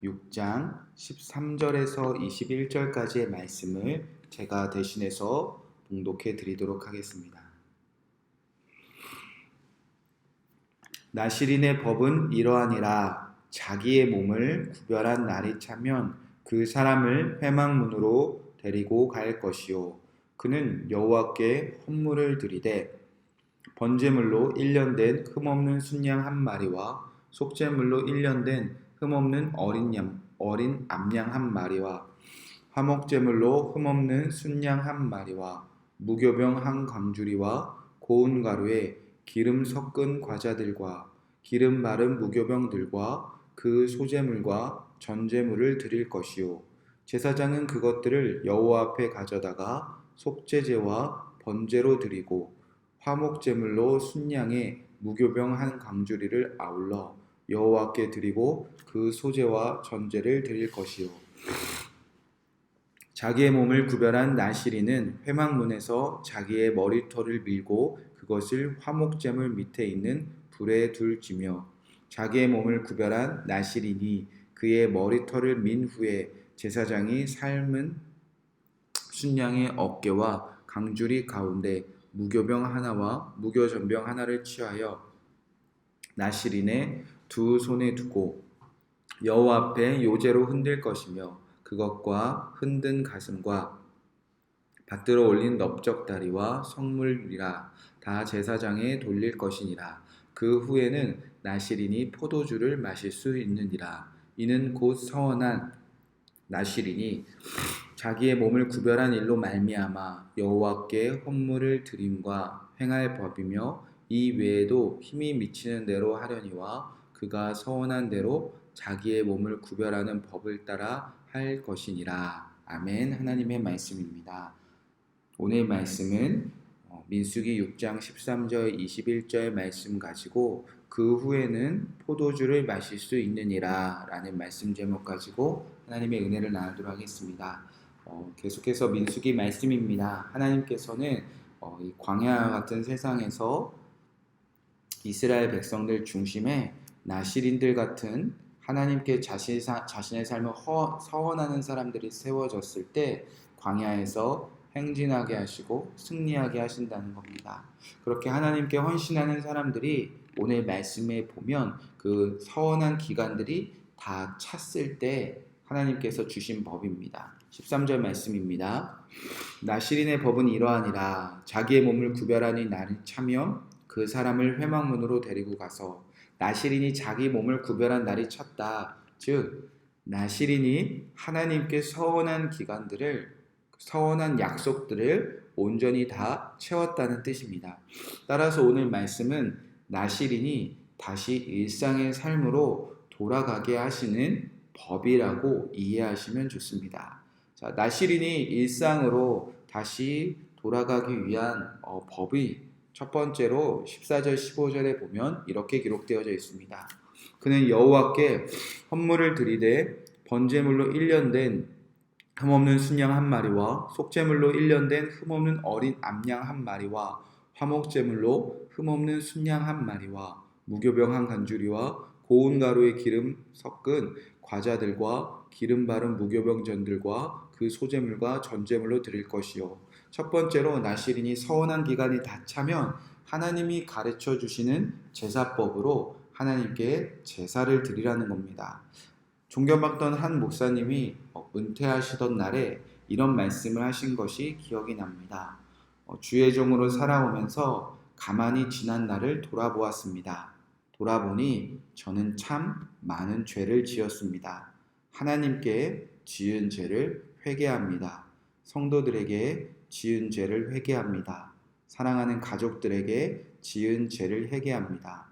6장 13절에서 21절까지의 말씀을 제가 대신해서 봉독해 드리도록 하겠습니다. 나시린의 법은 이러하니라. 자기의 몸을 구별한 날이 차면 그 사람을 회막문으로 데리고 갈 것이요, 그는 여호와께 헌물을 드리되 번제물로 1년 된 흠없는 순양 한 마리와 속죄물로 1년 된 흠없는 어린 암양 한 마리와 화목제물로 흠없는 순양 한 마리와 무교병 한 광주리와 고운 가루에 기름 섞은 과자들과 기름 바른 무교병들과 그 소제물과 전제물을 드릴 것이요, 제사장은 그것들을 여호와 앞에 가져다가 속죄제와 번제로 드리고 화목제물로 순양의 무교병 한 광주리를 아울러 여호와께 드리고 그 소제와 전제를 드릴 것이요, 자기의 몸을 구별한 나시린은 회막문에서 자기의 머리털을 밀고 그것을 화목제물 밑에 있는 불에 둘지며, 자기의 몸을 구별한 나시린이 그의 머리털을 민 후에 제사장이 삶은 순양의 어깨와 강주리 가운데 무교병 하나와 무교전병 하나를 취하여 나시린의 두 손에 두고 여호와 앞에 요제로 흔들 것이며, 그것과 흔든 가슴과 받들어 올린 넓적다리와 성물이라 다 제사장에 돌릴 것이니라. 그 후에는 나시린이 포도주를 마실 수 있느니라. 이는 곧 서원한 나시린이 자기의 몸을 구별한 일로 말미암아 여호와께 헌물을 드림과 행할 법이며, 이 외에도 힘이 미치는 대로 하려니와 그가 서원한 대로 자기의 몸을 구별하는 법을 따라 할 것이니라. 아멘. 하나님의 말씀입니다. 오늘 말씀은 민수기 6장 13절 21절 말씀 가지고 그 후에는 포도주를 마실 수 있느니라 라는 말씀 제목 가지고 하나님의 은혜를 나누도록 하겠습니다. 계속해서 민수기 말씀입니다. 하나님께서는 이 광야 같은 세상에서 이스라엘 백성들 중심에 나시린들 같은 하나님께 자신의 삶을 서원하는 사람들이 세워졌을 때 광야에서 행진하게 하시고 승리하게 하신다는 겁니다. 그렇게 하나님께 헌신하는 사람들이 오늘 말씀에 보면 그 서원한 기간들이 다 찼을 때 하나님께서 주신 법입니다. 13절 말씀입니다. 나시린의 법은 이러하니라. 자기의 몸을 구별하니 날이 차면 그 사람을 회막문으로 데리고 가서, 나시린이 자기 몸을 구별한 날이 찼다. 즉 나시린이 하나님께 서원한 기간들을, 서원한 약속들을 온전히 다 채웠다는 뜻입니다. 따라서 오늘 말씀은 나시린이 다시 일상의 삶으로 돌아가게 하시는 법이라고 이해하시면 좋습니다. 자, 나시린이 일상으로 다시 돌아가기 위한 법이 첫 번째로 14절 15절에 보면 이렇게 기록되어져 있습니다. 그는 여호와께 헌물을 드리되 번제물로 1년 된 흠없는 순양 한 마리와 속죄물로 1년 된 흠없는 어린 암양 한 마리와 화목제물로 흠없는 순양 한 마리와 무교병 한 간주리와 고운 가루에 기름 섞은 과자들과 기름 바른 무교병전들과 그 소제물과 전제물로 드릴 것이요. 첫 번째로 나시린이 서원한 기간이 다 차면 하나님이 가르쳐 주시는 제사법으로 하나님께 제사를 드리라는 겁니다. 존경받던 한 목사님이 은퇴하시던 날에 이런 말씀을 하신 것이 기억이 납니다. 주의 종으로 살아오면서 가만히 지난 날을 돌아보았습니다. 돌아보니 저는 참 많은 죄를 지었습니다. 하나님께 지은 죄를 회개합니다. 성도들에게 지은 죄를 회개합니다. 사랑하는 가족들에게 지은 죄를 회개합니다.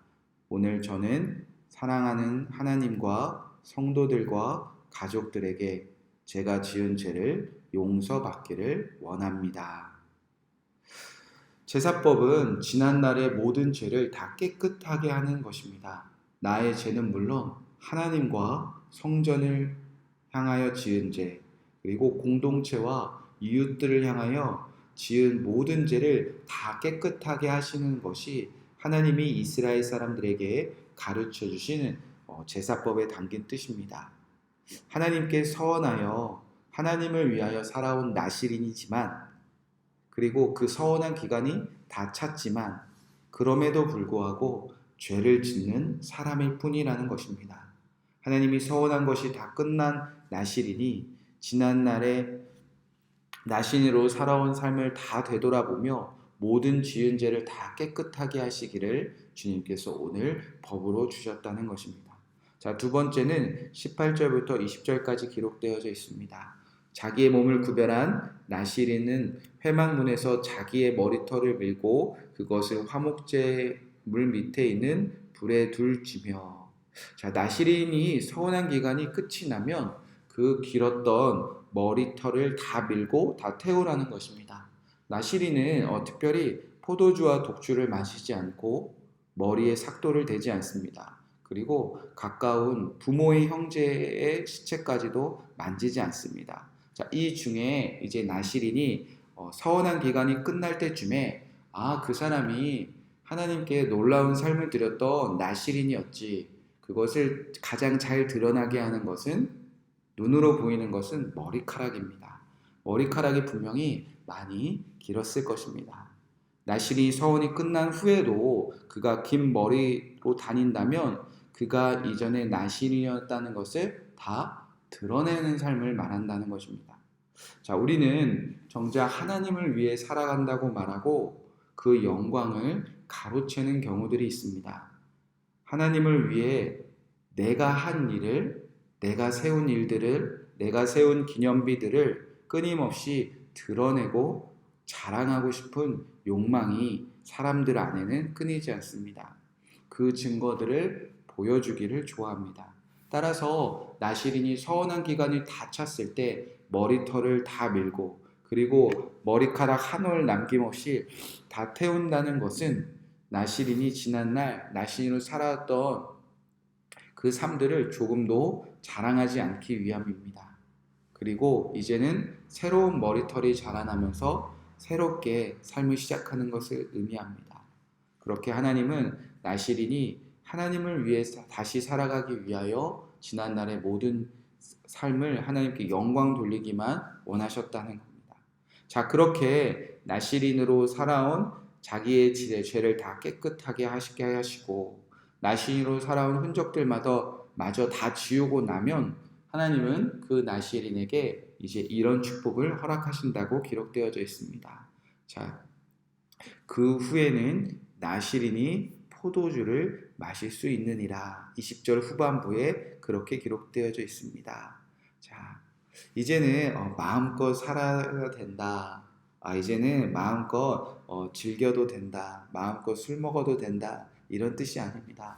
오늘 저는 사랑하는 하나님과 성도들과 가족들에게 제가 지은 죄를 용서받기를 원합니다. 제사법은 지난날의 모든 죄를 다 깨끗하게 하는 것입니다. 나의 죄는 물론 하나님과 성전을 향하여 지은 죄, 그리고 공동체와 이웃들을 향하여 지은 모든 죄를 다 깨끗하게 하시는 것이 하나님이 이스라엘 사람들에게 가르쳐 주시는 제사법에 담긴 뜻입니다. 하나님께 서원하여 하나님을 위하여 살아온 나실인이지만, 그리고 그 서원한 기간이 다 찼지만 그럼에도 불구하고 죄를 짓는 사람일 뿐이라는 것입니다. 하나님이 서원한 것이 다 끝난 나실인이 지난날에 나신으로 살아온 삶을 다 되돌아보며 모든 지은 죄를 다 깨끗하게 하시기를 주님께서 오늘 법으로 주셨다는 것입니다. 자, 두 번째는 18절부터 20절까지 기록되어져 있습니다. 자기의 몸을 구별한 나실인은 회막문에서 자기의 머리털을 밀고 그것을 화목제물 밑에 있는 불에 둘지며. 자, 나실인이 서원한 기간이 끝이 나면 그 길었던 머리털을 다 밀고 다 태우라는 것입니다. 나실인은 특별히 포도주와 독주를 마시지 않고 머리에 삭도를 대지 않습니다. 그리고 가까운 부모의 형제의 시체까지도 만지지 않습니다. 자, 이 중에 이제 나실인이 서원한 기간이 끝날 때쯤에 그 사람이 하나님께 놀라운 삶을 드렸던 나실인이었지. 그것을 가장 잘 드러나게 하는 것은, 눈으로 보이는 것은 머리카락입니다. 머리카락이 분명히 많이 길었을 것입니다. 나실이 서원이 끝난 후에도 그가 긴 머리로 다닌다면 그가 이전에 나실이었다는 것을 다 드러내는 삶을 말한다는 것입니다. 자, 우리는 정작 하나님을 위해 살아간다고 말하고 그 영광을 가로채는 경우들이 있습니다. 하나님을 위해 내가 한 일을, 내가 세운 일들을, 내가 세운 기념비들을 끊임없이 드러내고 자랑하고 싶은 욕망이 사람들 안에는 끊이지 않습니다. 그 증거들을 보여주기를 좋아합니다. 따라서 나실인이 서원한 기간이 다 찼을 때 머리털을 다 밀고 그리고 머리카락 한 올 남김없이 다 태운다는 것은 나실인이 지난날 나실인으로 살았던 그 삶들을 조금도 자랑하지 않기 위함입니다. 그리고 이제는 새로운 머리털이 자라나면서 새롭게 삶을 시작하는 것을 의미합니다. 그렇게 하나님은 나실인이 하나님을 위해 다시 살아가기 위하여 지난날의 모든 삶을 하나님께 영광 돌리기만 원하셨다는 겁니다. 자, 그렇게 나실인으로 살아온 자기의 죄를 다 깨끗하게 하시게 하시고 나실인으로 살아온 흔적들마저 다 지우고 나면 하나님은 그 나실인에게 이제 이런 축복을 허락하신다고 기록되어져 있습니다. 자, 그 후에는 나실인이 포도주를 마실 수 있느니라. 20절 후반부에 그렇게 기록되어져 있습니다. 자, 이제는 마음껏 살아야 된다. 이제는 마음껏 즐겨도 된다. 마음껏 술 먹어도 된다. 이런 뜻이 아닙니다.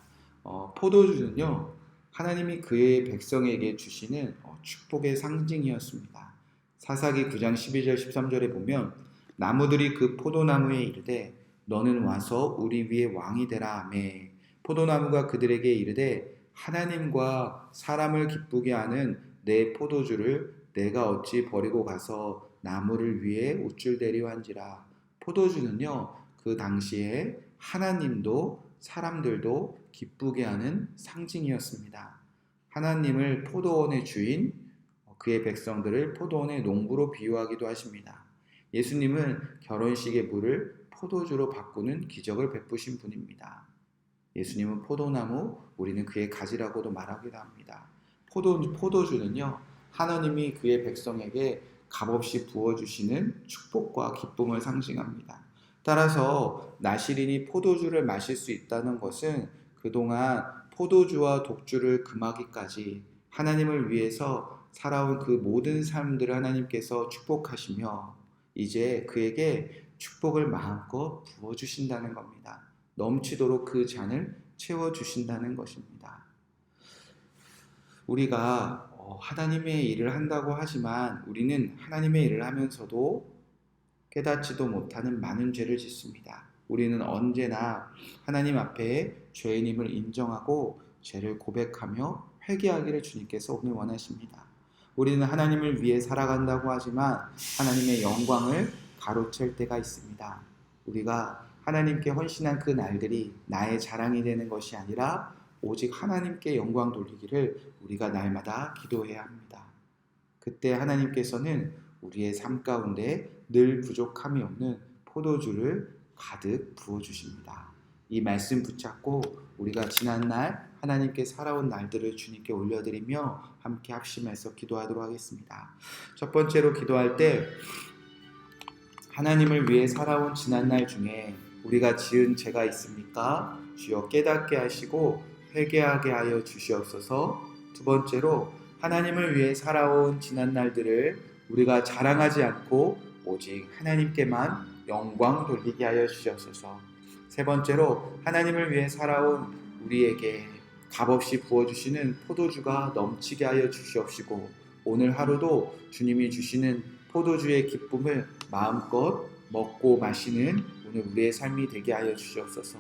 포도주는요, 하나님이 그의 백성에게 주시는 축복의 상징이었습니다. 사사기 9장 12절 13절에 보면 나무들이 그 포도나무에 이르되 너는 와서 우리 위에 왕이 되라 하매 포도나무가 그들에게 이르되 하나님과 사람을 기쁘게 하는 내 포도주를 내가 어찌 버리고 가서 나무를 위에 우쭐대려 한지라. 포도주는요, 그 당시에 하나님도 사람들도 기쁘게 하는 상징이었습니다. 하나님을 포도원의 주인, 그의 백성들을 포도원의 농부로 비유하기도 하십니다. 예수님은 결혼식의 물을 포도주로 바꾸는 기적을 베푸신 분입니다. 예수님은 포도나무, 우리는 그의 가지라고도 말하기도 합니다. 포도주는요, 하나님이 그의 백성에게 값없이 부어주시는 축복과 기쁨을 상징합니다. 따라서 나실인이 포도주를 마실 수 있다는 것은 그동안 포도주와 독주를 금하기까지 하나님을 위해서 살아온 그 모든 삶들을 하나님께서 축복하시며 이제 그에게 축복을 마음껏 부어주신다는 겁니다. 넘치도록 그 잔을 채워주신다는 것입니다. 우리가 하나님의 일을 한다고 하지만 우리는 하나님의 일을 하면서도 깨닫지도 못하는 많은 죄를 짓습니다. 우리는 언제나 하나님 앞에 죄인임을 인정하고 죄를 고백하며 회개하기를 주님께서 오늘 원하십니다. 우리는 하나님을 위해 살아간다고 하지만 하나님의 영광을 가로챌 때가 있습니다. 우리가 하나님께 헌신한 그 날들이 나의 자랑이 되는 것이 아니라 오직 하나님께 영광 돌리기를 우리가 날마다 기도해야 합니다. 그때 하나님께서는 우리의 삶 가운데 늘 부족함이 없는 포도주를 가득 부어주십니다. 이 말씀 붙잡고 우리가 지난날 하나님께 살아온 날들을 주님께 올려드리며 함께 합심해서 기도하도록 하겠습니다. 첫 번째로 기도할 때 하나님을 위해 살아온 지난날 중에 우리가 지은 죄가 있습니까? 주여 깨닫게 하시고 회개하게 하여 주시옵소서. 두 번째로 하나님을 위해 살아온 지난날들을 우리가 자랑하지 않고 오직 하나님께만 영광 돌리게 하여 주시옵소서. 세 번째로 하나님을 위해 살아온 우리에게 값없이 부어주시는 포도주가 넘치게 하여 주시옵시고 오늘 하루도 주님이 주시는 포도주의 기쁨을 마음껏 먹고 마시는 오늘 우리의 삶이 되게 하여 주시옵소서.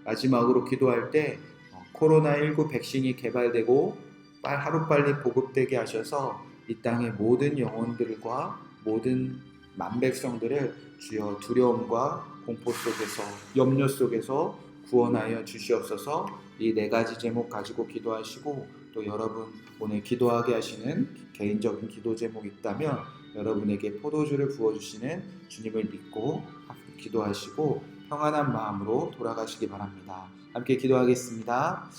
마지막으로 기도할 때 코로나19 백신이 개발되고 하루빨리 보급되게 하셔서 이 땅의 모든 영혼들과 모든 만백성들을 주여 두려움과 공포 속에서 염려 속에서 구원하여 주시옵소서. 이 네 가지 제목 가지고 기도하시고 또 여러분 오늘 기도하게 하시는 개인적인 기도 제목이 있다면 여러분에게 포도주를 부어주시는 주님을 믿고 기도하시고 평안한 마음으로 돌아가시기 바랍니다. 함께 기도하겠습니다.